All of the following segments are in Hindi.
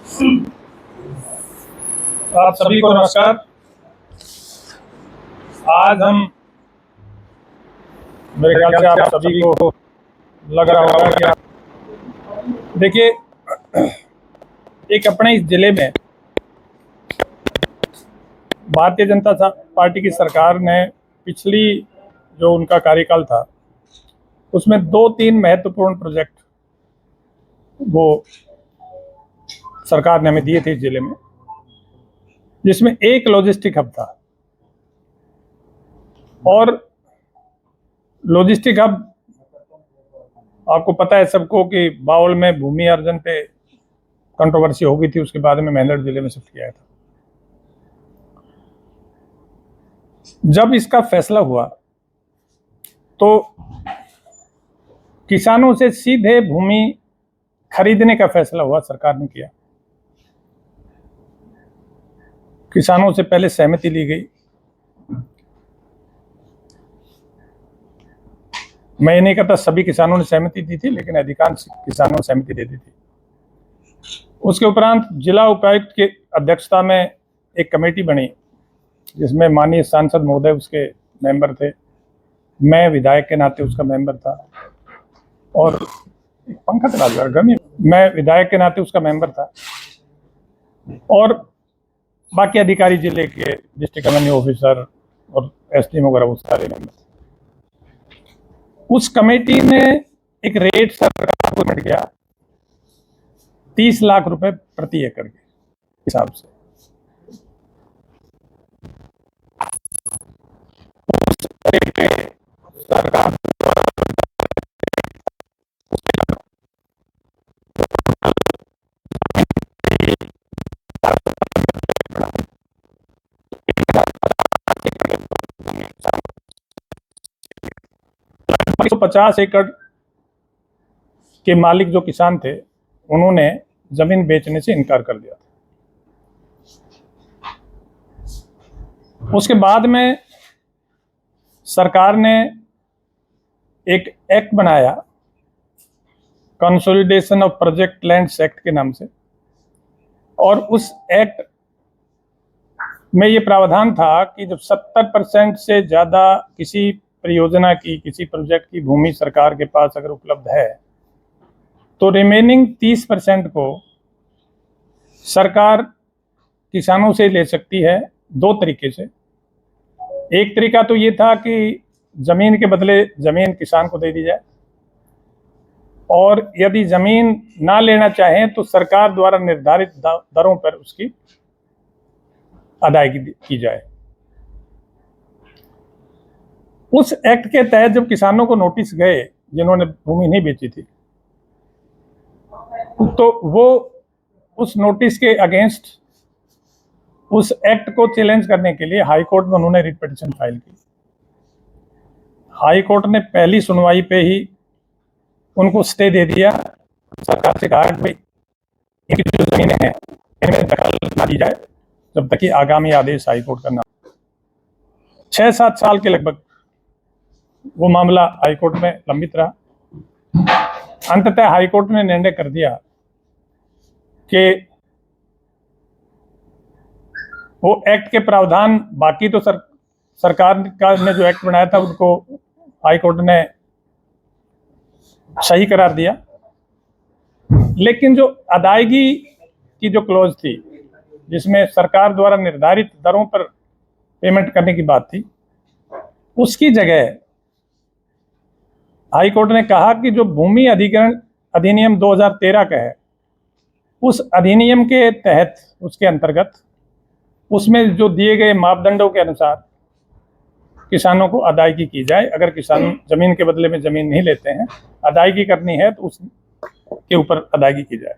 आप सभी को नमस्कार। आज हम, मेरे ख्याल से आप सभी को लग रहा होगा कि आप देखिए, एक अपने इस जिले में भारतीय जनता पार्टी की सरकार ने पिछली जो उनका कार्यकाल था उसमें 2-3 महत्वपूर्ण प्रोजेक्ट वो सरकार ने हमें दिए थे इस जिले में, जिसमें एक लॉजिस्टिक हब था। और लॉजिस्टिक हब, आपको पता है सबको कि बावल में भूमि अर्जन पे कंट्रोवर्सी हो गई थी, उसके बाद में मेंढर जिले में शिफ्ट किया था। जब इसका फैसला हुआ तो किसानों से सीधे भूमि खरीदने का फैसला हुआ, सरकार ने किया। किसानों से पहले सहमति ली गई। मैं ये नहीं कहता सभी किसानों ने सहमति दी थी, लेकिन अधिकांश किसानों ने सहमति दे दी थी। उसके उपरांत जिला उपायुक्त के अध्यक्षता में एक कमेटी बनी, जिसमें माननीय सांसद महोदय उसके मेंबर थे, मैं विधायक के नाते उसका मेंबर था, और पंखा चला गर्मी, मैं विधायक के नाते उसका मेंबर था, और बाकी अधिकारी जिले के डिस्ट्रिक्ट रेवेन्यू ऑफिसर और एसडीएम वगैरह वो सारे मेंबर थे। उस कमेटी ने एक रेट सरकार को मिल गया 30 लाख रुपए प्रति एकड़ के हिसाब से। उस रेट पे सरकार तो 50 एकड़ के मालिक जो किसान थे, उन्होंने जमीन बेचने से इनकार कर दिया था। उसके बाद में सरकार ने एक एक्ट बनाया, consolidation of project lands act के नाम से, और उस एक्ट में ये प्रावधान था कि जब 70% से ज़्यादा किसी परियोजना की, किसी प्रोजेक्ट की भूमि सरकार के पास अगर उपलब्ध है, तो रिमेनिंग 30% को सरकार किसानों से ले सकती है। 2 तरीके से। एक तरीका तो ये था कि जमीन के बदले जमीन किसान को दे दी जाए, और यदि जमीन ना लेना चाहें तो सरकार द्वारा निर्धारित दरों पर उसकी अदायगी की जाए। उस एक्ट के तहत जब किसानों को नोटिस गए जिन्होंने भूमि नहीं बेची थी, तो वो उस नोटिस के अगेंस्ट, उस एक्ट को चैलेंज करने के लिए हाई कोर्ट में उन्होंने रिट पिटीशन फाइल की। हाई कोर्ट ने पहली सुनवाई पे ही उनको स्टे दे दिया। सरकार से कहा कि भाई इनकी जो जमीनें हैं इनमें दखल ना दी जाए जब तक कि आगामी आदेश हाई कोर्ट का ना। 6-7 साल के लगभग वो मामला हाई कोर्ट में लंबित रहा। अंततः हाई कोर्ट ने निर्णय कर दिया कि वो एक्ट के प्रावधान, बाकी तो सरकार ने जो एक्ट बनाया था उनको हाई कोर्ट ने सही करार दिया, लेकिन जो अदायगी की जो क्लॉज थी, जिसमें सरकार द्वारा निर्धारित दरों पर पेमेंट करने की बात थी, उसकी जगह हाई कोर्ट ने कहा कि जो भूमि अधिग्रहण अधिनियम 2013 का है, उस अधिनियम के तहत, उसके अंतर्गत, उसमें जो दिए गए मापदंडों के अनुसार किसानों को अदायगी की जाए। अगर किसान जमीन के बदले में जमीन नहीं लेते हैं, अदायगी करनी है, तो उसके ऊपर अदायगी की जाए।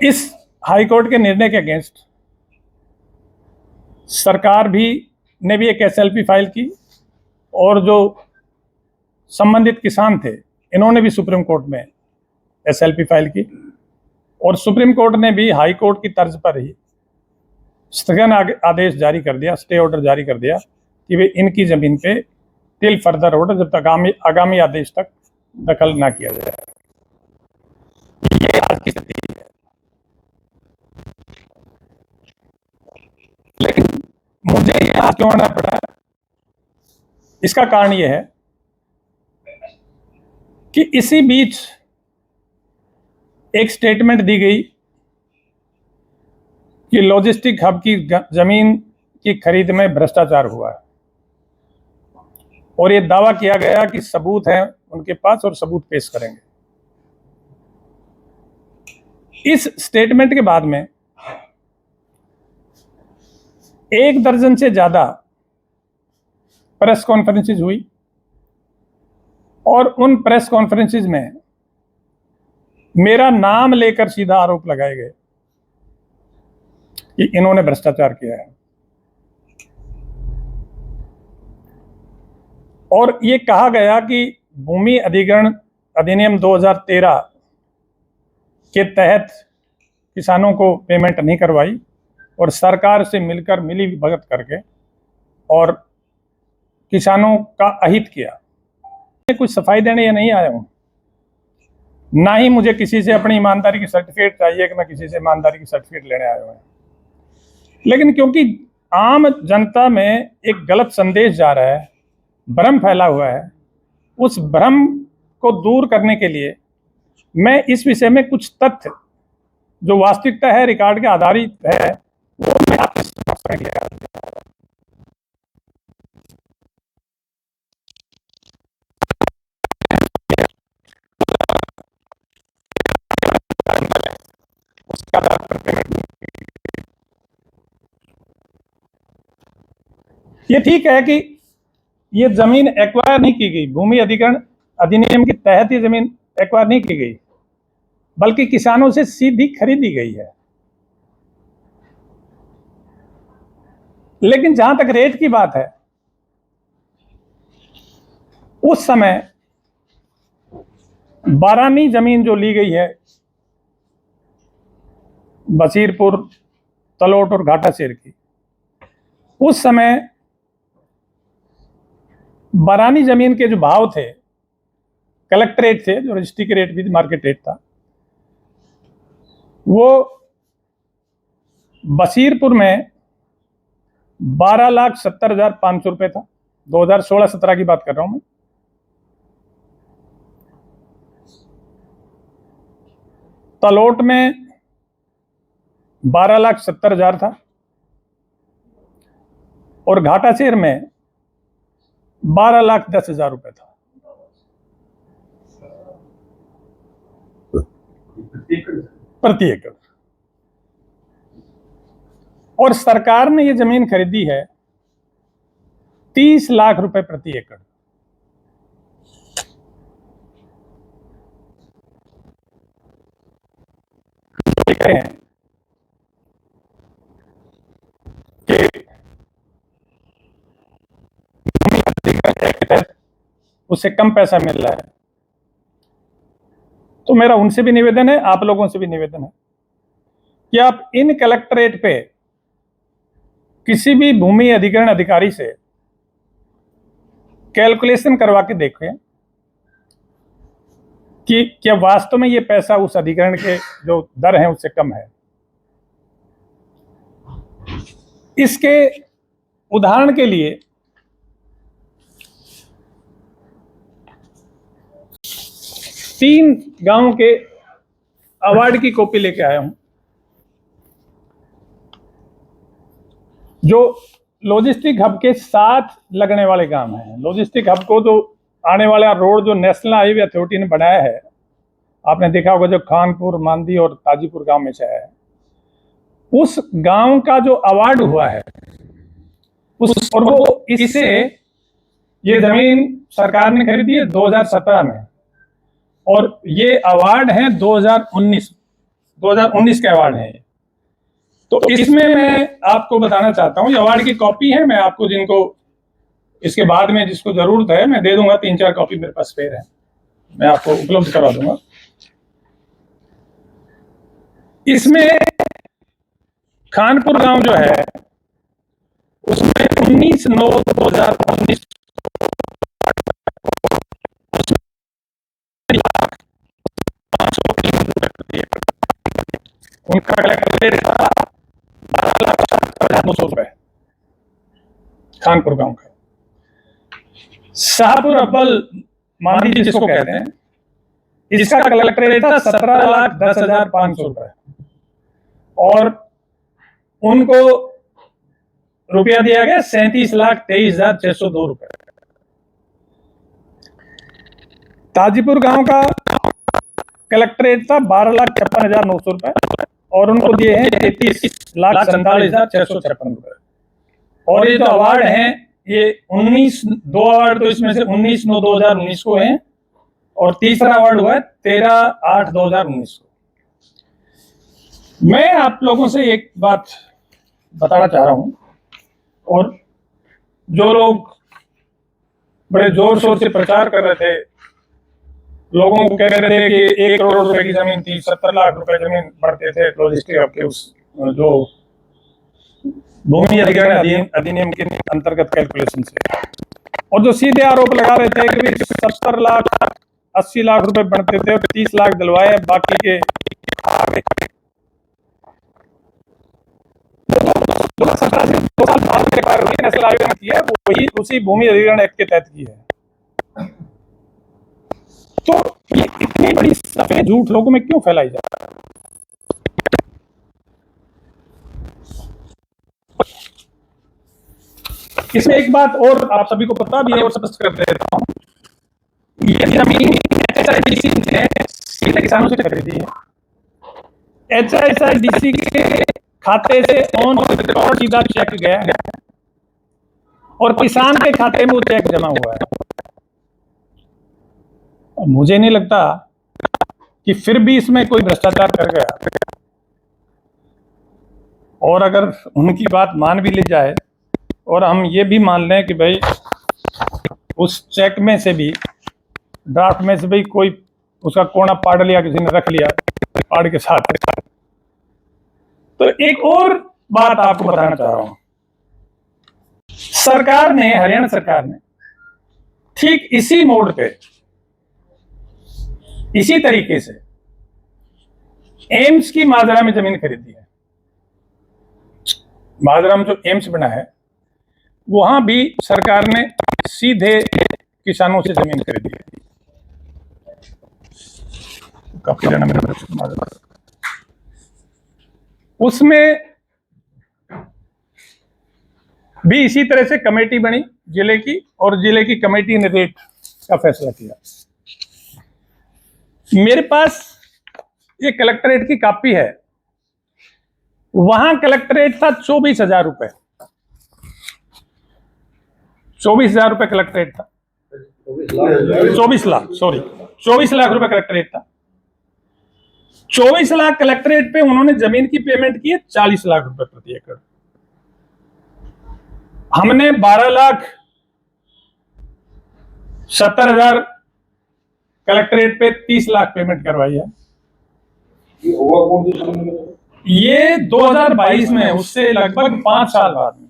इस हाई कोर्ट के निर्णय के अगेंस्ट सरकार ने भी एक एसएलपी फाइल की, और जो संबंधित किसान थे इन्होंने भी सुप्रीम कोर्ट में एसएलपी फाइल की, और सुप्रीम कोर्ट ने भी हाई कोर्ट की तर्ज पर ही स्थगन आदेश जारी कर दिया, स्टे ऑर्डर जारी कर दिया कि वे इनकी जमीन पे टिल फर्दर ऑर्डर, जब तक आगामी आदेश तक दखल ना किया जाए। की स्थिति है। लेकिन मुझे यहां क्यों आना पड़ा, इसका कारण यह है कि इसी बीच एक स्टेटमेंट दी गई कि लॉजिस्टिक हब की जमीन की खरीद में भ्रष्टाचार हुआ है, और यह दावा किया गया कि सबूत हैं उनके पास और सबूत पेश करेंगे। इस स्टेटमेंट के बाद में 1 दर्जन से ज्यादा प्रेस कॉन्फ्रेंसेज हुई, और उन प्रेस कॉन्फ्रेंसेज में मेरा नाम लेकर सीधा आरोप लगाए गए कि इन्होंने भ्रष्टाचार किया है, और ये कहा गया कि भूमि अधिग्रहण अधिनियम 2013 के तहत किसानों को पेमेंट नहीं करवाई और सरकार से मिलकर मिली भगत करके और किसानों का अहित किया। मैं कुछ सफाई देने या नहीं आया हूं, ना ही मुझे किसी से अपनी ईमानदारी की सर्टिफिकेट चाहिए कि मैं किसी से ईमानदारी की सर्टिफिकेट लेने आया हूं। लेकिन क्योंकि आम जनता में एक गलत संदेश जा रहा है, भ्रम फैला हुआ है, उस भ्रम को दूर करने के लिए मैं इस विषय में कुछ तथ्य जो वास्तविकता है, रिकॉर्ड के आधारित है, वो मैं आपके समक्ष रख दिया। ये ठीक है कि ये जमीन एक्वायर नहीं की गई, भूमि अधिग्रहण अधिनियम के तहत ये जमीन एक्वायर नहीं की गई, बल्कि किसानों से सीधी खरीदी गई है। लेकिन जहां तक रेट की बात है, उस समय बारानी जमीन जो ली गई है बसीरपुर, तलोट और घाटासेर की, उस समय बारानी जमीन के जो भाव थे, कलेक्टर थे, जो रजिस्ट्री के रेट भी मार्केट रेट था, वो बसीरपुर में 12,70,500 रुपए था। 2016-17 की बात कर रहा हूं मैं। तलोट में 12,70,000 था, और घाटासेर में 12,10,000 रुपए था प्रति एकड़। और सरकार ने ये जमीन खरीदी है 30 लाख रुपए प्रति एकड़। हैं कि उससे कम पैसा मिल रहा है, तो मेरा उनसे भी निवेदन है, आप लोगों से भी निवेदन है कि आप इन कलेक्टरेट पे किसी भी भूमि अधिग्रहण अधिकारी से कैलकुलेशन करवा के देखें कि क्या वास्तव में ये पैसा उस अधिग्रहण के जो दर है उससे कम है। इसके उदाहरण के लिए 3 गांवों के अवार्ड की कॉपी लेके आया हूं, जो लॉजिस्टिक हब के साथ लगने वाले गांव हैं। लॉजिस्टिक हब को जो आने वाला रोड जो नेशनल हाईवे अथॉरिटी ने बनाया है, आपने देखा होगा, जो खानपुर, मांदी और ताजीपुर गांव में से है, उस गांव का जो अवार्ड हुआ है उस, और वो इससे ये जमीन सरकार ने खरीदी है 2017 में, और ये अवार्ड है 2019 के अवार्ड है। तो इसमें मैं आपको बताना चाहता हूं, ये अवार्ड की कॉपी है, मैं आपको जिनको इसके बाद में जिसको जरूरत है मैं दे दूंगा, 3-4 कॉपी मेरे पास स्पेयर है, मैं आपको उपलब्ध करवा दूंगा। इसमें खानपुर गांव जो है उसमें 19/9/2019 500 रुपए प्रति एकड़ उनका कलेक्टर रेट था 12,70,900 रुपए, खानपुर गांव का। शाहपुर अव्वल मांडी जिसको कहते हैं, इसका कलेक्टर रेट था 17,10,500 रुपए, और उनको रुपया दिया गया 37,23,602 रुपए। ताजीपुर गांव का कलेक्टरेट था 12,56,900 रुपए, और उनको दिए हैं 33,47,656 रुपए। और ये जो अवार्ड हैं, ये 2 अवार्ड तो इसमें से 19/9/2019 को हैं, और तीसरा अवार्ड हुआ है 13/8/2019 को। मैं आप लोगों से एक बात बताना चाह रहा हूं, और जो लोग बड़े जोर शोर से प्रचार कर रहे थे, लोगों को कह रहे थे कि 1 करोड़ रुपए की जमीन थी, 70 लाख रुपए जमीन बढ़ते थे लॉजिस्टिक हब के उस जो भूमि अधिग्रहण अधिनियम के अंतर्गत कैलकुलेशन से, और जो सीधे आरोप लगा रहे थे कि 70 लाख 80 लाख रुपए बढ़ते थे और 30 लाख दिलवाए, बाकी के 2 साल बाद नेशनल आयोग ने किया, वो वही उसी भूमि अधिग्रहण एक्ट के तहत की है। तो ये इतनी बड़ी सफेद झूठ लोगों में क्यों फैलाई जाती है? इसमें एक बात और आप सभी को पता भी है, और स्पष्ट कर देता हूं, ये जमीन HIDC ने सीधे किसानों से खरीदी है। HIDC के खाते से ऑन रिकॉर्ड सीधा चेक गया है, और किसान के खाते में वो चेक जमा हुआ है। मुझे नहीं लगता कि फिर भी इसमें कोई भ्रष्टाचार कर गया, और अगर उनकी बात मान भी ली जाए, और हम ये भी मान लें कि भाई उस चेक में से भी, ड्राफ्ट में से भी कोई उसका कोना पाड़ लिया, किसी ने रख लिया पाड़ के साथ, तो एक और बात आपको बताना चाह रहा हूं। सरकार ने, हरियाणा सरकार ने ठीक इसी मोड पे, इसी तरीके से एम्स की माजरा में जमीन खरीदी है। माजरा में जो एम्स बना है, वहां भी सरकार ने सीधे किसानों से जमीन खरीदी है। काफी जाना मेरा माजरा, उसमें भी इसी तरह से कमेटी बनी जिले की, और जिले की कमेटी ने रेट का फैसला किया। मेरे पास ये कलेक्टरेट की कॉपी है, वहां कलेक्टरेट था 24,000 रुपए, 24,000 रुपए कलेक्टरेट था, 24 लाख, सॉरी 24 लाख रुपए कलेक्टरेट था। 24 लाख कलेक्टरेट पे उन्होंने जमीन की पेमेंट की है 40 लाख रुपए प्रति एकड़। हमने 12,70,000 कलेक्टरेट पे 30 लाख पेमेंट करवाई है। ये 2022 में, उससे लगभग 5 साल बाद में,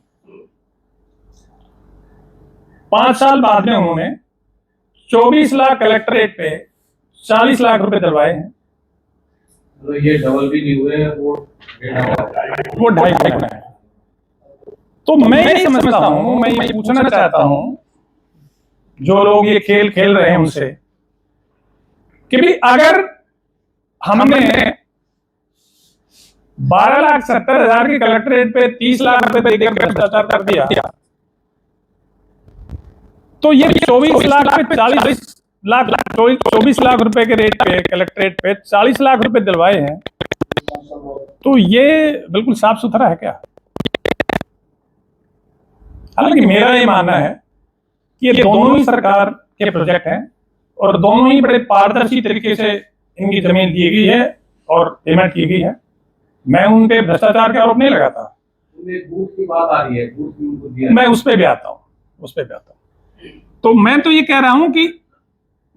5 साल बाद में उन्होंने 24 लाख कलेक्टरेट पे 40 लाख रुपए दिलवाए हैं। तो ये डबल भी नहीं हुए, वो 2.5 लाख है। तो मैं ये समझता हूं, मैं ये पूछना चाहता हूं जो लोग ये खेल खेल रहे हैं उनसे, कि भी अगर हमने 12,70,000 की कलेक्टरेट पे 30 लाख रुपए देकर भ्रष्टाचार कर दिया, तो ये 24 लाख पे 24 लाख रुपए के रेट पे कलेक्टरेट पे 40 लाख रुपए दिलवाए हैं, तो ये बिल्कुल साफ सुथरा है क्या? हालांकि मेरा ये मानना है कि ये दोनों ही सरकार के प्रोजेक्ट हैं, और दोनों ही बड़े पारदर्शी तरीके से इनकी जमीन दी गई है और पेमेंट की गई है। मैं उन पे भ्रष्टाचार का आरोप नहीं लगाता। बूथ की बात आ रही है, बूथ भी उनको दिया, मैं उस पे भी आता हूँ। तो मैं तो ये कह रहा हूं कि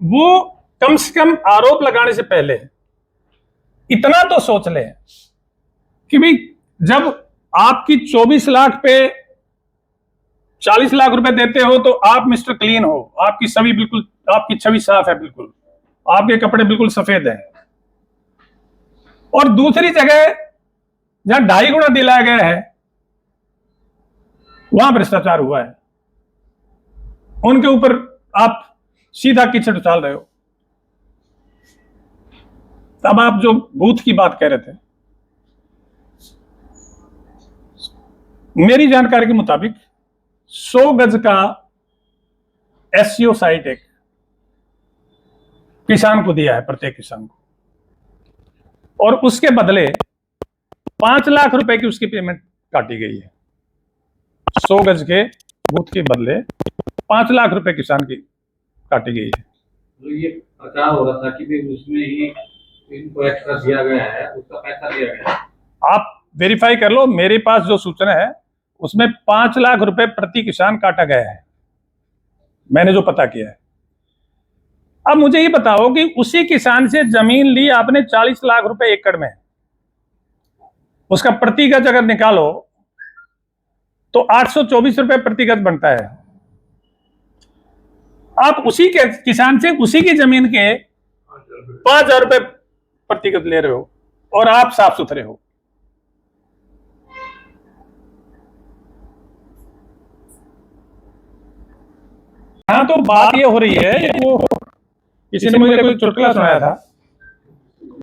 वो कम से कम आरोप लगाने से पहले इतना तो सोच ले कि भाई जब आपकी 24 लाख पे 40 लाख रुपए देते हो तो आप मिस्टर क्लीन हो, आपकी छवि बिल्कुल, आपकी छवि साफ है, बिल्कुल आपके कपड़े बिल्कुल सफेद हैं। और दूसरी जगह जहां 2.5 गुना दिलाया गया है वहां भ्रष्टाचार हुआ है, उनके ऊपर आप सीधा कीचड़ उछाल रहे हो। तब आप जो बूथ की बात कह रहे थे, मेरी जानकारी के मुताबिक 100 गज का एससीओ साइट एक किसान को दिया है, प्रत्येक किसान को, और उसके बदले 5 लाख रुपए की उसकी पेमेंट काटी गई है। 100 गज के बूथ के बदले 5 लाख रुपए किसान की काटी गई है। तो ये प्रचार हो रहा था कि भी उसमें ही इनको एक्स्ट्रा दिया गया है, उसका पैसा दिया गया है। आप वेरीफाई कर लो, मेरे पास जो सूचना है उसमें 5 लाख रुपए प्रति किसान काटा गया है, मैंने जो पता किया है। अब मुझे ये बताओ कि उसी किसान से जमीन ली आपने 40 लाख रुपए एकड़ में, उसका प्रति गज अगर निकालो तो 824 रुपए प्रति गज बनता है। आप उसी के किसान से उसी की जमीन के 5,000 रुपए प्रति गज ले रहे हो और आप साफ सुथरे हो। हाँ, तो बात ये हो रही है, वो किसी ने मुझे कोई चुटकुला सुनाया था।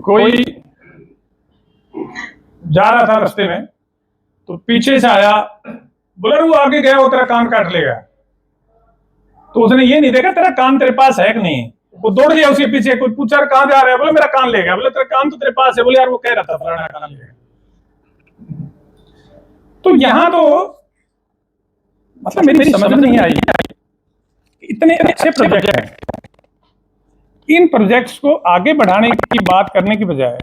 कोई जा रहा था रास्ते में, तो पीछे से आया, बोला वो आगे गया वो तेरा कान काट लेगा। तो उसने ये नहीं देखा तेरा कान तेरे पास है कि नहीं, वो दौड़ गया उसके पीछे। कोई पूछा कहां जा रहा है, बोले मेरा कान ले गया। बोले तेरा कान तो तेरे पास है। बोले यार वो कह रहा था फलाना कान ले गया। तो यहां तो मतलब मेरी समझ नहीं आई, इतने अच्छे प्रोजेक्ट हैं, इन प्रोजेक्ट्स को आगे बढ़ाने की बात करने की बजाय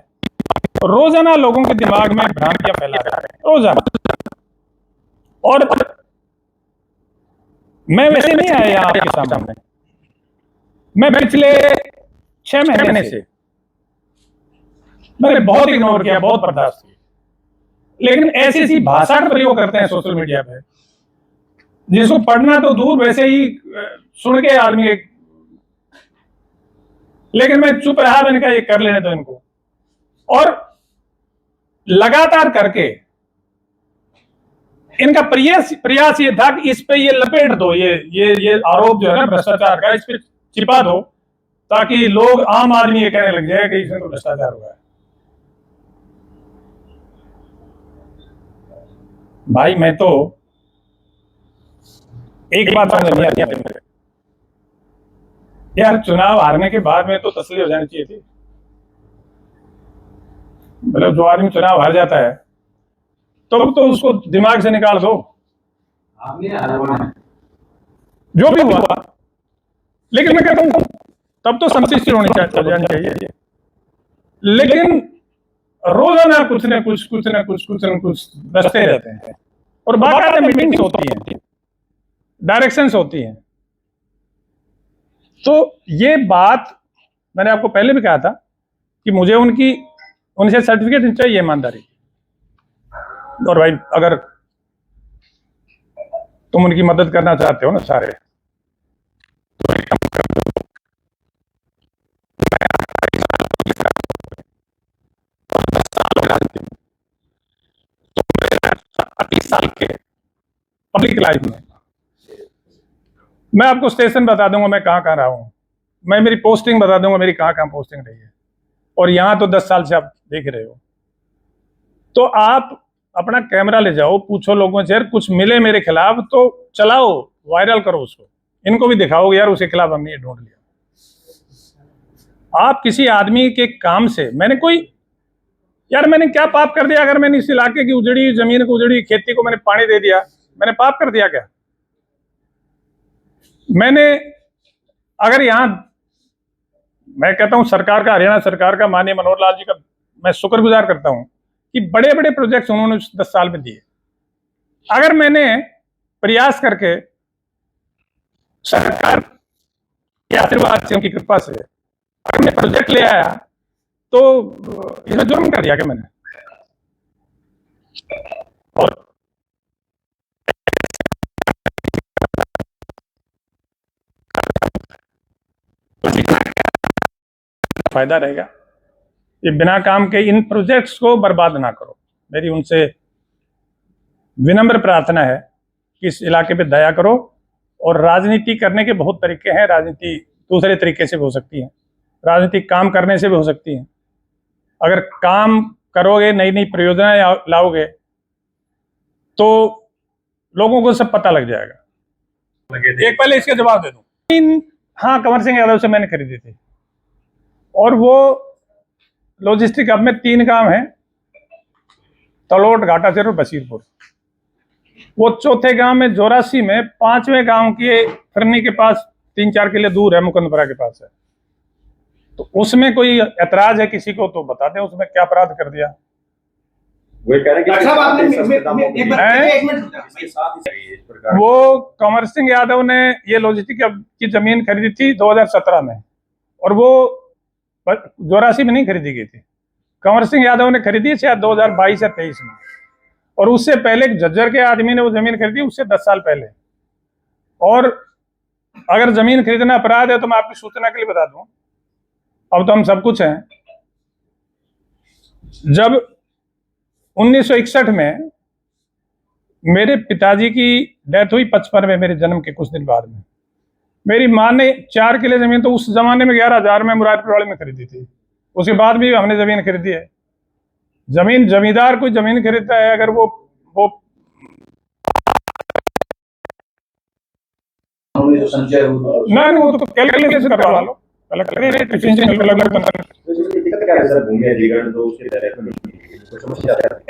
रोजाना लोगों के दिमाग में भ्रांतियां फैला रहे हैं, रोजाना। और मैं वैसे नहीं आया यहाँ आपके सामने, मैं पिछले 6 महीने से मैंने बहुत इग्नोर किया, बहुत बर्दाश्त किया, लेकिन ऐसी ऐसी भाषा का प्रयोग करते हैं सोशल मीडिया पे जिसको पढ़ना तो दूर, वैसे ही सुन के आदमी, लेकिन मैं चुप रहा। मैंने कहा ये कर लेने दो इनको, और लगातार करके इनका प्रयास ये था कि इस पे ये लपेट दो, ये आरोप जो है ना भ्रष्टाचार का, इस पे छिपा दो, ताकि लोग, आम आदमी ये कहने लग जाए कि इसमें तो भ्रष्टाचार हुआ है। भाई मैं तो एक बात समझ नहीं आती मेरे, यार चुनाव हारने के बाद में तो तसल्ली हो जानी चाहिए थी। मतलब जो आदमी चुनाव हार जाता है तो उसको दिमाग से निकाल दो, जो भी हुआ। लेकिन मैं कहता हूं तब तो संतुष्टि होनी चाहिए, लेकिन रोजाना कुछ न कुछ बचते रहते हैं, और बाकायदा मीटिंग्स होती हैं, डायरेक्शंस होती हैं। तो ये बात मैंने आपको पहले भी कहा था कि मुझे उनसे सर्टिफिकेट चाहिए ईमानदारी। और भाई अगर तुम उनकी मदद करना चाहते हो ना सारे, तो एक काम कर दो, 30 साल के पब्लिक लाइफ में मैं आपको स्टेशन बता दूंगा मैं कहां कहां रहा हूं, मैं मेरी पोस्टिंग बता दूंगा मेरी कहां कहां पोस्टिंग रही है, और यहां तो 10 साल से आप देख रहे हो। तो आप अपना कैमरा ले जाओ, पूछो लोगों से यार कुछ मिले मेरे खिलाफ तो चलाओ, वायरल करो उसको, इनको भी दिखाओ यार उसके खिलाफ हमने ये ढूंढ लिया। आप किसी आदमी के काम से, मैंने क्या पाप कर दिया? अगर मैंने इस इलाके की उजड़ी जमीन को, उजड़ी खेती को मैंने पानी दे दिया, मैंने पाप कर दिया क्या? मैंने अगर यहां, मैं कहता हूं सरकार का, हरियाणा सरकार का, माननीय मनोहर लाल जी का मैं शुक्रगुजार करता हूं कि बड़े बड़े प्रोजेक्ट्स उन्होंने 10 साल में दिए। अगर मैंने प्रयास करके सरकार के आशीर्वाद से, उनकी कृपा से अगर मैं प्रोजेक्ट ले आया तो इसमें जुर्म कर दिया क्या मैंने? और फायदा रहेगा, ये बिना काम के इन प्रोजेक्ट्स को बर्बाद ना करो, मेरी उनसे विनम्र प्रार्थना है कि इस इलाके पे दया करो। और राजनीति करने के बहुत तरीके हैं, राजनीति दूसरे तरीके से भी हो सकती है, राजनीति काम करने से भी हो सकती है। अगर काम करोगे, नई नई परियोजनाएं लाओगे तो लोगों को सब पता लग जाएगा। एक पहले इसका जवाब दे दूं, हाँ, कंवर सिंह यादव से मैंने खरीदी थी, और वो लॉजिस्टिक हब में 3 गांव हैं, तलोट, घाटाचर और बशीरपुर। वो चौथे गांव में जोरासी में 5वें गांव के फिरनी के पास 3-4 किले दूर है, मुकंदपुरा के पास है। तो उसमें कोई ऐतराज है किसी को तो बता दें, उसमें क्या अपराध कर दिया। वो कंवर सिंह यादव ने ये लॉजिस्टिक की जमीन खरीदी थी 2017 में, और वो जोरासी में नहीं खरीदी गई थी। कंवर सिंह यादव ने खरीदी शायद 2022 या 23 में, और उससे पहले एक झज्जर के आदमी ने वो जमीन खरीदी, उससे 10 साल पहले। और अगर जमीन खरीदना अपराध है तो मैं आपकी सूचना के लिए बता दूं, अब तो हम सब कुछ हैं। जब 1961 में मेरे पिताजी की डेथ हुई 55 में, मेरे जन्म के कुछ दिन बाद में, मेरी माँ ने 4 किले जमीन तो उस जमाने में 11,000 में मुरादपुर वाले में खरीदी थी। उसके बाद भी हमने जमीन खरीदी है। जमीन, जमींदार कोई जमीन खरीदता है, अगर वो संचय ना, वो तो कैलकुलेशन करवा लो।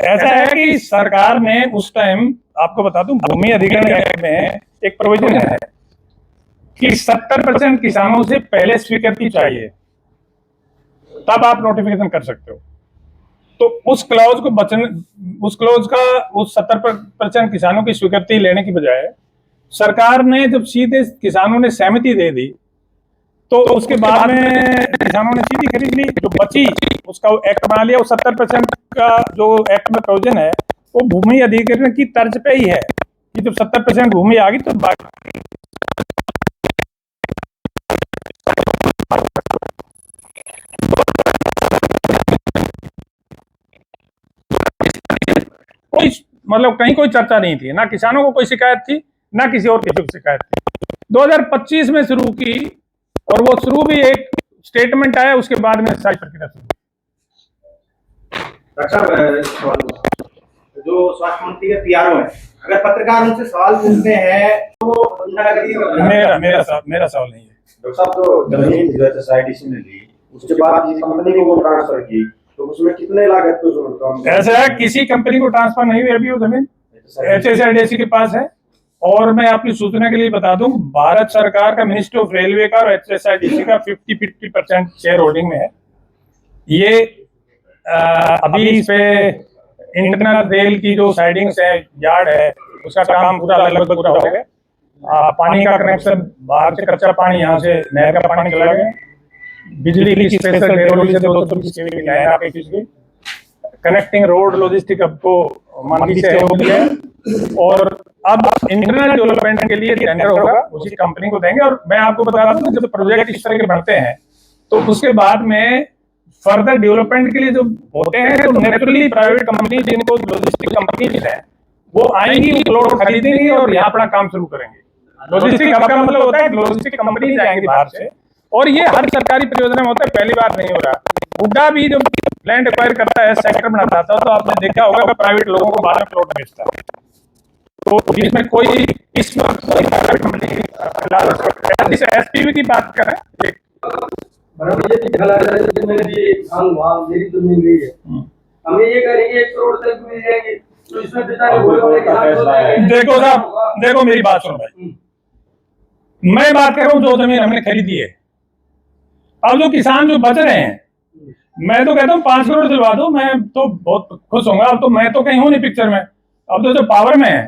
ऐसा है कि सरकार ने उस टाइम, आपको बता दूं, भूमि अधिग्रहण एक्ट में एक प्रोविजन है कि 70% किसानों से पहले स्वीकृति चाहिए, तब आप नोटिफिकेशन कर सकते हो। तो उस क्लॉज का उस 70% किसानों की स्वीकृति लेने की बजाय सरकार ने जब सीधे किसानों ने सहमति दे दी, तो उसके बाद में किसानों ने सीधी खरीद ली। जो बची उसका एक्ट बना लिया। वो 70% का जो एक्ट में प्रोविजन है वो भूमि अधिग्रहण की तर्ज पे ही है कि जब 70% भूमि आ गई तो बाकी कोई, मतलब कहीं कोई चर्चा नहीं थी, ना किसानों को कोई शिकायत थी, ना किसी और किसी को शिकायत थी। 2025 में शुरू की, और वो शुरू भी एक स्टेटमेंट आया, उसके बाद में सारी प्रक्रिया शुरू। जो स्वास्थ्य मंत्री के पीआरओ है, अगर पत्रकार उनसे सवाल पूछते हैं तो मेरा सवाल नहीं है। डॉक्टर साहब, तो जमीन जो SSIDC ने ली, उसके बाद जिस कंपनी को ट्रांसफर की, तो उसमें कितने लागत को? ऐसा है, किसी कंपनी को ट्रांसफर नहीं हुई अभी, वो जमीन HSIDC के पास है। और मैं आपकी सूचना के लिए बता दूं, भारत सरकार का मिनिस्ट्री ऑफ रेलवे का और HSIDC का 50-50% शेयर होल्डिंग में है। ये अभी इस पे इंटरनल रेल की जो साइडिंग्स है, यार्ड है, उसका काम पूरा लगभग पूरा हो गया। पानी का कनेक्शन, बाहर से कच्चा पानी, यहाँ से नहर का पानी चला गया। बिजली की स्पेशल डेरोली से 220 kV की लाइन आपकी खींच गई। कनेक्टिंग रोड लॉजिस्टिक अब को मंडी से हो गया है, और अब इंटरनल डेवलपमेंट के लिए टेंडर होगा, उसी कंपनी को देंगे। और मैं आपको बता दूं, जब प्रोजेक्ट इस तरह के बढ़ते हैं तो उसके बाद में फर्दर डेवलपमेंट के लिए जो होते हैं, तो नेचुरली प्राइवेट कंपनी, जिनको लॉजिस्टिक कंपनीज है, वो आएंगी, प्लॉट खरीदेंगी और यहाँ अपना काम शुरू करेंगे। लॉजिस्टिक हब का मतलब होता है लॉजिस्टिक कंपनीज आएंगी बाहर से, और ये हर सरकारी परियोजना में होता है, पहली बार नहीं हो रहा। हुड्डा भी जब लैंड एक्वायर करता है, सेक्टर बनाता था, तो आपने देखा होगा कि प्राइवेट लोगों को बाहर प्लॉट बेचता है। तो इसमें कोई इस वक्त SPV की बात करें, हमें ये करेंगे 1 करोड़ तक मिल जाएंगे, तो इसमें देखो साहब, देखो मेरी बात सुनो भाई, मैं बात कर रहा हूँ जो जमीन हमने खरीदी है। अब जो किसान जो बच रहे हैं, मैं तो कहता हूँ 5 करोड़ दिलवा दो, मैं तो बहुत खुश होऊंगा। अब तो मैं तो कहीं हूँ नहीं पिक्चर में, अब तो जो पावर में है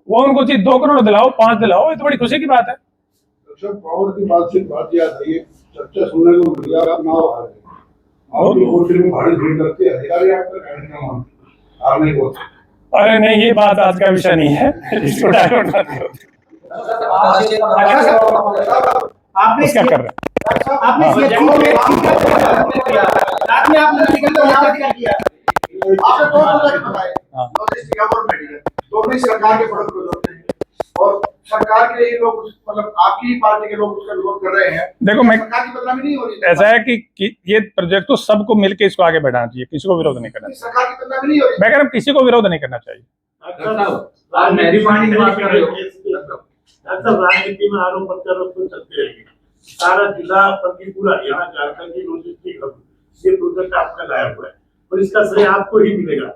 वो उनको चाहिए 2 करोड़ दिलाओ, 5 दिलाओ, ये तो बड़ी खुशी की बात है। पावर की बात याद आई, चर्चा सुनने को मिल गया, नाव आ रहे और में भारी भीड़ लगती है, अधिकारी आपका नहीं बोलते। अरे नहीं, ये बात आज का विषय नहीं है, इसको डाइवर्ट मत करो। आपने क्या कर रहे हैं? आपने किया, आपने डिस्ट्रिक्ट और मेडिकल दोनों ही सरकार के प्रोडक्ट होते हैं और सरकार के लिए लोग मतलब आपकी ही पार्टी के लोग उसका विरोध कर रहे हैं। देखो मैं सरकार की बदनामी नहीं हो रही है। ऐसा है कि ये प्रोजेक्ट तो सबको मिलके इसको आगे बढ़ाना चाहिए, किसी को विरोध नहीं करना चाहिए। सरकार की बदनामी नहीं हो रही। मैं कह रहा हूँ किसी को विरोध नहीं करना चाहिए। आप मेरी पानी की बात कर रहे हो। डॉक्टर राजनीति में आरोप प्रत्यारोप तो चलते रहेंगे। सारा जिला बल्कि पूरा हरियाणा झारखंड की लॉजिस्टिक हब ये प्रोजेक्ट आपका लाया हुआ है और इसका श्रेय आपको ही मिलेगा।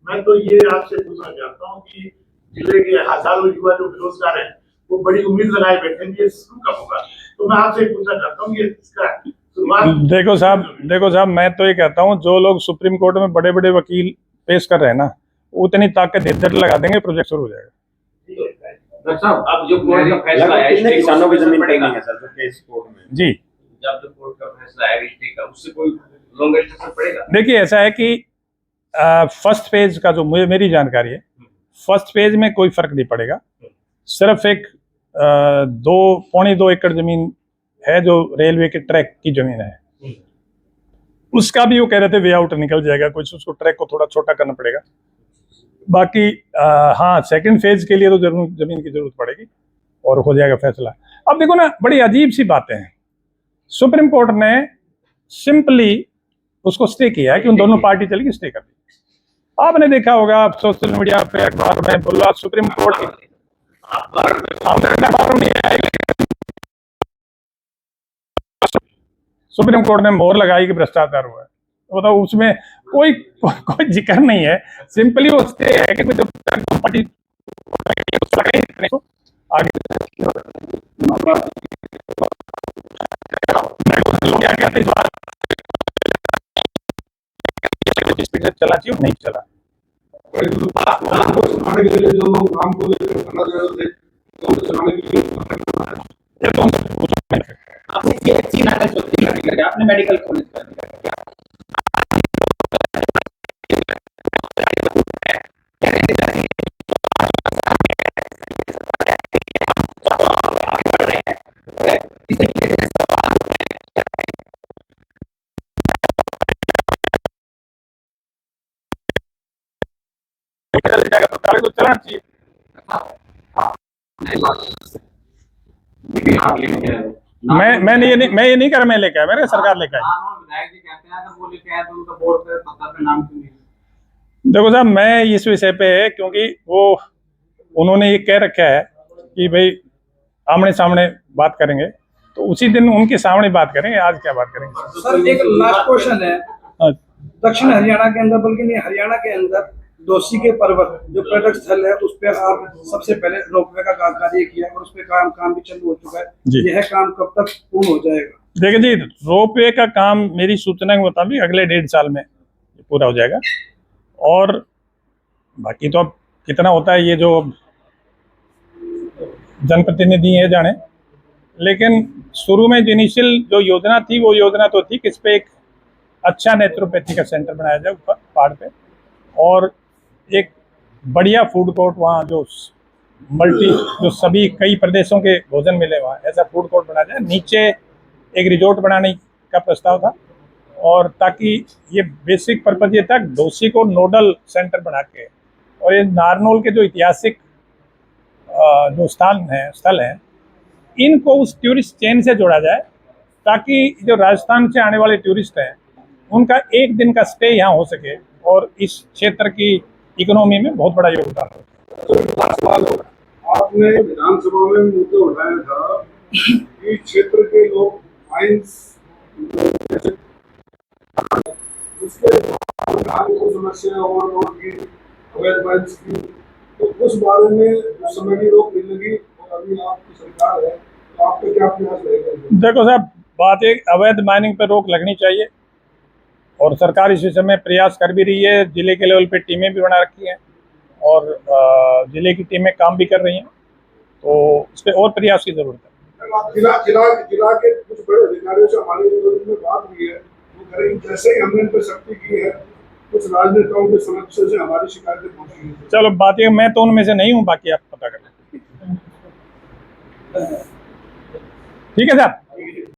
मैं तो ये आपसे पूछना चाहता हूँ कि जिले के हजारों युवा जो बेरोजगार हैं वो बड़ी उम्मीद लगाए बैठे हैं ये शुरू कब होगा। तो मैं आपसे पूछना चाहता हूँ कि इसका शुरुआत। देखो साहब मैं तो ये कहता हूँ जो लोग सुप्रीम कोर्ट में बड़े बड़े वकील पेश कर रहे हैं ना उतनी ताकत इधर लगा देंगे, प्रोजेक्ट शुरू हो जाएगा। डॉक्टर साहब अब जो कोर्ट का फैसला है कितने किसानों की जमीन पड़ेगी है सर जो केस कोर्ट में? जी जब जो कोर्ट का फैसला है स्टे का उससे कोई लॉन्ग एक्सटेंशन पड़ेगा? देखिए ऐसा है कि फर्स्ट फेज का जो मेरी जानकारी है फर्स्ट फेज में कोई फर्क नहीं पड़ेगा। सिर्फ एक 2.25 एकड़ जमीन है जो रेलवे के ट्रैक की जमीन है, उसका भी वो कह रहे थे वे आउट निकल जाएगा, कुछ उसको ट्रैक को थोड़ा छोटा करना पड़ेगा। बाकी हाँ सेकंड फेज के लिए तो जरूर जमीन की जरूरत पड़ेगी और हो जाएगा फैसला। अब देखो ना बड़ी अजीब सी बातें हैं, सुप्रीम कोर्ट ने सिंपली उसको स्टे किया है कि उन दोनों पार्टी चलेगी, स्टे कर दी। आपने देखा होगा सोशल मीडिया पे अखबार में बोला सुप्रीम कोर्ट सुप्रीम कोर्ट ने मोहर लगाई कि भ्रष्टाचार हुआ है। तो बताओ उसमें कोई जिक्र नहीं है, सिंपली वो स्टे है कि जब पार्टी आगे चला चाहिए नहीं चला। जो लोग काम को लेकर धरना दे रहे थे तो उनको सुनाने के लिए आपने मेडिकल कॉलेज कर दिया तो चलाना चाहिए। मैं ये नहीं कर रहा, मैं लेके आया, मेरे सरकार लेके आई। विधायक जी कहते हैं अगर वो लेके आए तो उनका बोर्ड पे पत्ता पे नाम क्यों नहीं? देखो साहब मैं इस विषय पे है क्योंकि वो उन्होंने ये कह रखा है कि भाई आमने सामने बात करेंगे, तो उसी दिन उनके सामने बात करेंगे, आज क्या बात करेंगे। सर एक लास्ट क्वेश्चन है, दक्षिण हरियाणा के अंदर बल्कि नहीं हरियाणा के अंदर दोषी के पर्वत जो पर्यटक स्थल है उस पर आप सबसे पहले रोपवे का कार्य किया और उस पर काम भी चालू हो चुका है, यह काम कब तक पूर्ण हो जाएगा? देखिए जी रोपवे का काम मेरी सूचना के मुताबिक अगले 1.5 साल में पूरा हो जाएगा और बाकी तो अब कितना होता है ये जो जनप्रतिनिधि है जाने, लेकिन शुरू में जो इनिशियल जो योजना थी वो योजना तो थी कि इस पे एक अच्छा नेचुरोपैथी का सेंटर बनाया जाए ऊपर पहाड़ पे और एक बढ़िया फूड कोर्ट वहाँ जो जो सभी कई प्रदेशों के भोजन मिले वहाँ ऐसा फूड कोर्ट बनाया जाए। नीचे एक रिजॉर्ट बनाने का प्रस्ताव था और ताकि ये बेसिक पर्पज ये था डोसी को नोडल सेंटर बना के और ये नारनौल के जो ऐतिहासिक जो स्थल हैं इनको उस टूरिस्ट चेन से जोड़ा जाए ताकि जो राजस्थान से आने वाले टूरिस्ट हैं उनका एक दिन का स्टे यहाँ हो सके और इस क्षेत्र की इकोनॉमी में बहुत बड़ा योगदान हो। आपने विधानसभा में मुद्दा उठाया था कि क्षेत्र के लोग माइंस उसके समस्या और की अवैध माइंस की, तो उस बारे में उस समय की रोक नहीं लगी और अभी आपकी सरकार है तो आपका क्या प्रयास रहेगा? देखो साहब बात एक अवैध माइनिंग पर रोक लगनी चाहिए और सरकार इस विषय में प्रयास कर भी रही है, जिले के लेवल पे टीमें भी बना रखी हैं और जिले की टीमें काम भी कर रही हैं, तो इस पर और प्रयास की जरूरत है। जिला के कुछ बड़े अधिकारियों से हमारी में बात हुई है, वो कह रहे हैं जैसे ही हमने इन पर सख्ती की है कुछ राजनेताओं के समक्ष से हमारी शिकायतें पहुंची हैं। चलो बात ये मैं तो उनमें से नहीं हूँ, बाकी आप पता कर लें। ठीक है साहब।